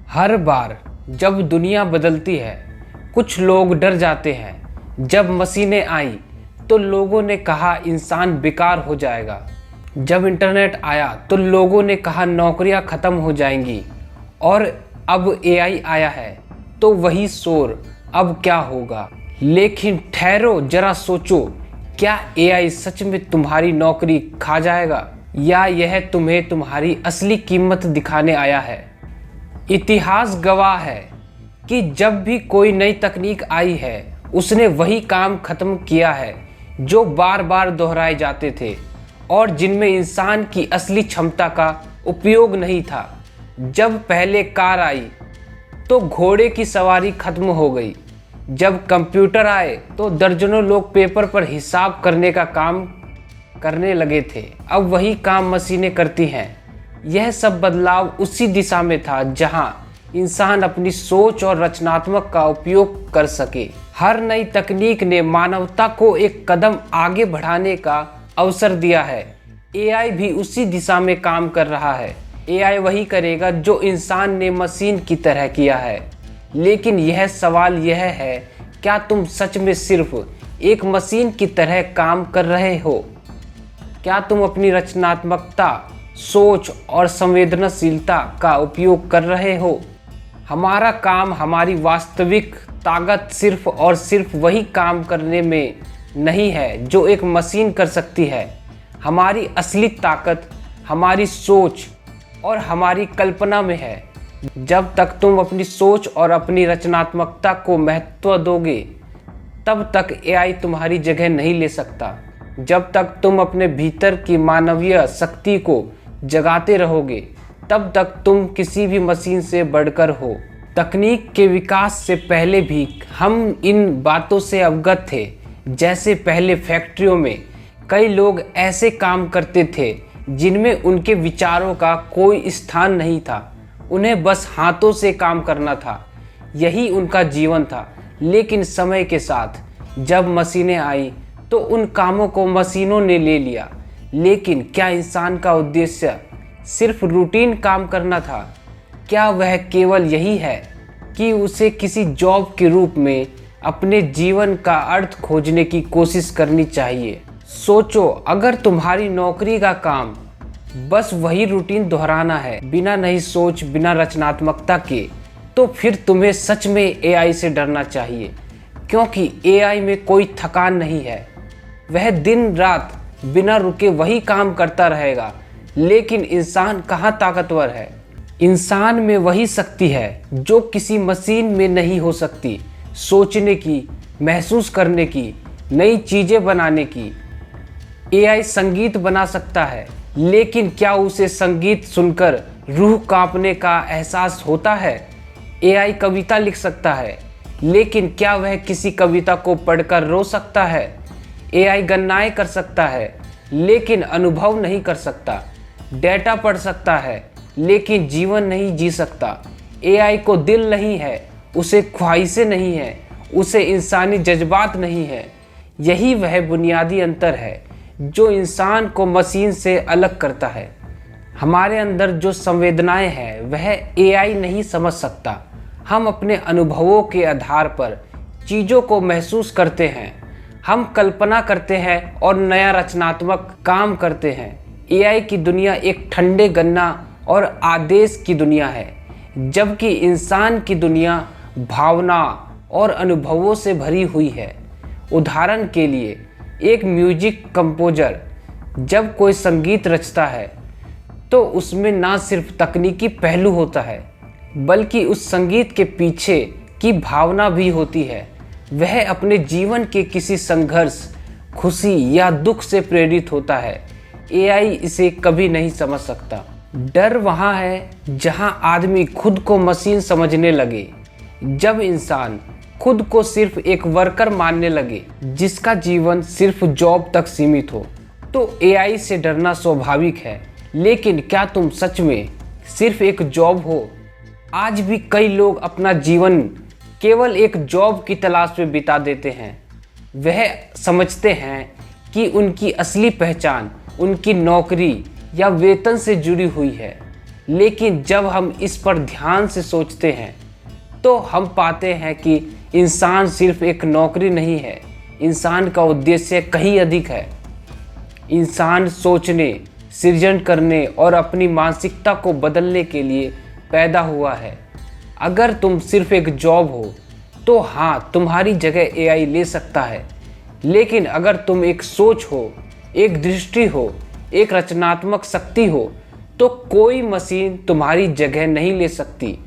हर बार जब दुनिया बदलती है कुछ लोग डर जाते हैं। जब मशीनें आई तो लोगों ने कहा इंसान बेकार हो जाएगा। जब इंटरनेट आया तो लोगों ने कहा नौकरियां ख़त्म हो जाएंगी। और अब एआई आया है तो वही शोर, अब क्या होगा। लेकिन ठहरो जरा सोचो, क्या एआई सच में तुम्हारी नौकरी खा जाएगा या यह तुम्हें तुम्हारी असली कीमत दिखाने आया है। इतिहास गवाह है कि जब भी कोई नई तकनीक आई है उसने वही काम खत्म किया है जो बार बार दोहराए जाते थे और जिनमें इंसान की असली क्षमता का उपयोग नहीं था। जब पहले कार आई तो घोड़े की सवारी खत्म हो गई। जब कंप्यूटर आए तो दर्जनों लोग पेपर पर हिसाब करने का काम करने लगे थे। अब वही काम मशीनें करती हैं। यह सब बदलाव उसी दिशा में था जहां इंसान अपनी सोच और रचनात्मक का उपयोग कर सके। हर नई तकनीक ने मानवता को एक कदम आगे बढ़ाने का अवसर दिया है। एआई भी उसी दिशा में काम कर रहा है। एआई वही करेगा जो इंसान ने मशीन की तरह किया है। लेकिन यह सवाल यह है, क्या तुम सच में सिर्फ एक मशीन की तरह काम कर रहे हो? क्या तुम अपनी रचनात्मकता, सोच और संवेदनशीलता का उपयोग कर रहे हो? हमारा काम, हमारी वास्तविक ताकत सिर्फ और सिर्फ वही काम करने में नहीं है जो एक मशीन कर सकती है। हमारी असली ताकत हमारी सोच और हमारी कल्पना में है। जब तक तुम अपनी सोच और अपनी रचनात्मकता को महत्व दोगे तब तक एआई तुम्हारी जगह नहीं ले सकता। जब तक तुम अपने भीतर की मानवीय शक्ति को जगाते रहोगे तब तक तुम किसी भी मशीन से बढ़कर हो। तकनीक के विकास से पहले भी हम इन बातों से अवगत थे। जैसे पहले फैक्ट्रियों में कई लोग ऐसे काम करते थे जिनमें उनके विचारों का कोई स्थान नहीं था। उन्हें बस हाथों से काम करना था, यही उनका जीवन था। लेकिन समय के साथ जब मशीनें आई तो उन कामों को मशीनों ने ले लिया। लेकिन क्या इंसान का उद्देश्य सिर्फ रूटीन काम करना था? क्या वह केवल यही है कि उसे किसी जॉब के रूप में अपने जीवन का अर्थ खोजने की कोशिश करनी चाहिए? सोचो, अगर तुम्हारी नौकरी का काम बस वही रूटीन दोहराना है, बिना नई सोच, बिना रचनात्मकता के, तो फिर तुम्हें सच में एआई से डरना चाहिए। क्योंकि एआई में कोई थकान नहीं है। वह दिन रात बिना रुके वही काम करता रहेगा। लेकिन इंसान कहाँ ताकतवर है? इंसान में वही शक्ति है जो किसी मशीन में नहीं हो सकती। सोचने की, महसूस करने की, नई चीज़ें बनाने की। एआई संगीत बना सकता है, लेकिन क्या उसे संगीत सुनकर रूह कांपने का एहसास होता है? एआई कविता लिख सकता है, लेकिन क्या वह किसी कविता को पढ़कर रो सकता है? एआई गणनाएं कर सकता है, लेकिन अनुभव नहीं कर सकता। डेटा पढ़ सकता है, लेकिन जीवन नहीं जी सकता। एआई को दिल नहीं है, उसे ख्वाहिशें नहीं है, उसे इंसानी जज्बात नहीं है। यही वह बुनियादी अंतर है जो इंसान को मशीन से अलग करता है। हमारे अंदर जो संवेदनाएं हैं वह एआई नहीं समझ सकता। हम अपने अनुभवों के आधार पर चीज़ों को महसूस करते हैं। हम कल्पना करते हैं और नया रचनात्मक काम करते हैं। एआई की दुनिया एक ठंडे गन्ना और आदेश की दुनिया है, जबकि इंसान की दुनिया भावना और अनुभवों से भरी हुई है। उदाहरण के लिए, एक म्यूजिक कंपोजर जब कोई संगीत रचता है तो उसमें ना सिर्फ तकनीकी पहलू होता है, बल्कि उस संगीत के पीछे की भावना भी होती है। वह अपने जीवन के किसी संघर्ष, खुशी या दुख से प्रेरित होता है। एआई इसे कभी नहीं समझ सकता। डर वहाँ है जहाँ आदमी खुद को मशीन समझने लगे। जब इंसान खुद को सिर्फ एक वर्कर मानने लगे जिसका जीवन सिर्फ जॉब तक सीमित हो, तो एआई से डरना स्वाभाविक है। लेकिन क्या तुम सच में सिर्फ एक जॉब हो? आज भी कई लोग अपना जीवन केवल एक जॉब की तलाश में बिता देते हैं। वह समझते हैं कि उनकी असली पहचान उनकी नौकरी या वेतन से जुड़ी हुई है। लेकिन जब हम इस पर ध्यान से सोचते हैं तो हम पाते हैं कि इंसान सिर्फ एक नौकरी नहीं है, इंसान का उद्देश्य कहीं अधिक है। इंसान सोचने, सृजन करने और अपनी मानसिकता को बदलने के लिए पैदा हुआ है। अगर तुम सिर्फ एक जॉब हो तो हाँ, तुम्हारी जगह एआई ले सकता है, लेकिन अगर तुम एक सोच हो, एक दृष्टि हो, एक रचनात्मक शक्ति हो तो कोई मशीन तुम्हारी जगह नहीं ले सकती।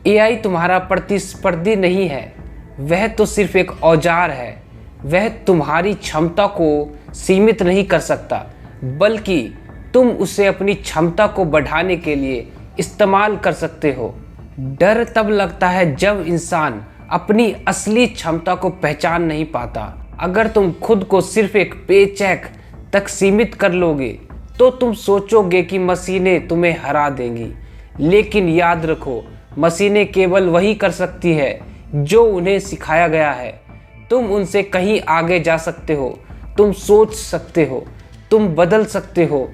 एआई तुम्हारा प्रतिस्पर्धी नहीं है, वह तो सिर्फ एक औजार है। वह तुम्हारी क्षमता को सीमित नहीं कर सकता, बल्कि तुम उसे अपनी क्षमता को बढ़ाने के लिए इस्तेमाल कर सकते हो। डर तब लगता है जब इंसान अपनी असली क्षमता को पहचान नहीं पाता। अगर तुम खुद को सिर्फ एक पेचेक तक सीमित कर लोगे तो तुम सोचोगे कि मशीनें तुम्हें हरा देंगी, लेकिन याद रखो, मशीनें केवल वही कर सकती है जो उन्हें सिखाया गया है। तुम उनसे कहीं आगे जा सकते हो, तुम सोच सकते हो, तुम बदल सकते हो,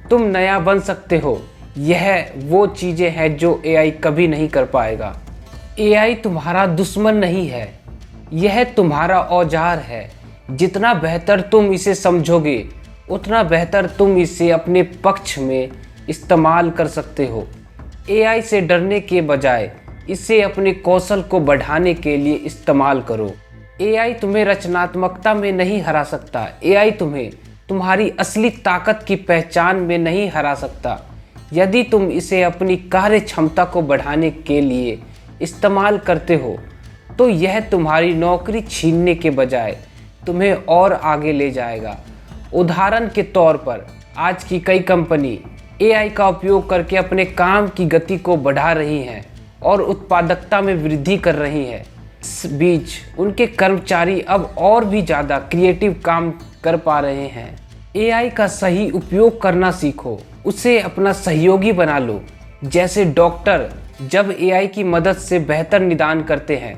तुम नया बन सकते हो। यह वो चीज़ें हैं जो एआई कभी नहीं कर पाएगा। एआई तुम्हारा दुश्मन नहीं है, यह तुम्हारा औजार है। जितना बेहतर तुम इसे समझोगे उतना बेहतर तुम इसे अपने पक्ष में इस्तेमाल कर सकते हो। एआई से डरने के बजाय इसे अपने कौशल को बढ़ाने के लिए इस्तेमाल करो। एआई तुम्हें रचनात्मकता में नहीं हरा सकता। एआई तुम्हें तुम्हारी असली ताकत की पहचान में नहीं हरा सकता। यदि तुम इसे अपनी कार्य क्षमता को बढ़ाने के लिए इस्तेमाल करते हो तो यह तुम्हारी नौकरी छीनने के बजाय तुम्हें और आगे ले जाएगा। उदाहरण के तौर पर आज की कई कंपनी एआई का उपयोग करके अपने काम की गति को बढ़ा रही हैं और उत्पादकता में वृद्धि कर रही हैं। इस बीच उनके कर्मचारी अब और भी ज़्यादा क्रिएटिव काम कर पा रहे हैं। एआई का सही उपयोग करना सीखो, उसे अपना सहयोगी बना लो। जैसे डॉक्टर जब एआई की मदद से बेहतर निदान करते हैं,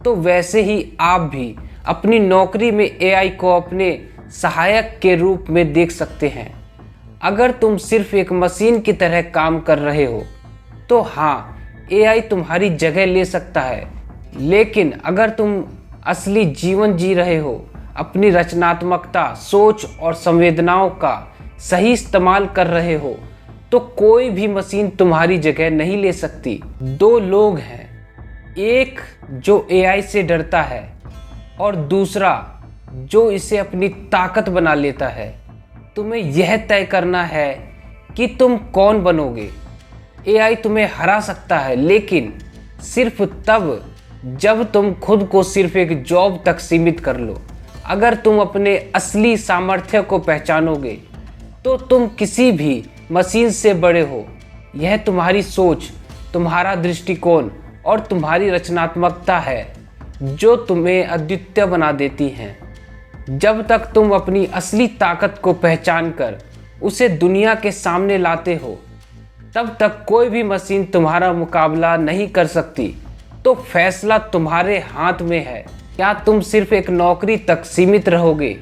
तो वैसे ही आप भी अपनी नौकरी में एआई को अपने सहायक के रूप में देख सकते हैं। अगर तुम सिर्फ एक मशीन की तरह काम कर रहे हो तो हाँ, एआई तुम्हारी जगह ले सकता है, लेकिन अगर तुम असली जीवन जी रहे हो, अपनी रचनात्मकता, सोच और संवेदनाओं का सही इस्तेमाल कर रहे हो, तो कोई भी मशीन तुम्हारी जगह नहीं ले सकती। दो लोग हैं, एक जो एआई से डरता है और दूसरा जो इसे अपनी ताकत बना लेता है। तुम्हें यह तय करना है कि तुम कौन बनोगे। एआई तुम्हें हरा सकता है, लेकिन सिर्फ तब जब तुम खुद को सिर्फ एक जॉब तक सीमित कर लो। अगर तुम अपने असली सामर्थ्य को पहचानोगे तो तुम किसी भी मशीन से बड़े हो। यह तुम्हारी सोच, तुम्हारा दृष्टिकोण और तुम्हारी रचनात्मकता है जो तुम्हें अद्वितीय बना देती हैं। जब तक तुम अपनी असली ताकत को पहचान कर उसे दुनिया के सामने लाते हो, तब तक कोई भी मशीन तुम्हारा मुकाबला नहीं कर सकती। तो फैसला तुम्हारे हाथ में है। क्या तुम सिर्फ एक नौकरी तक सीमित रहोगे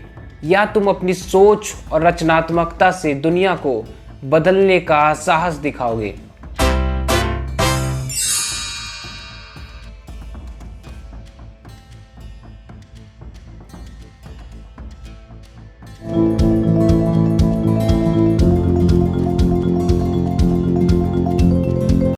या तुम अपनी सोच और रचनात्मकता से दुनिया को बदलने का साहस दिखाओगे।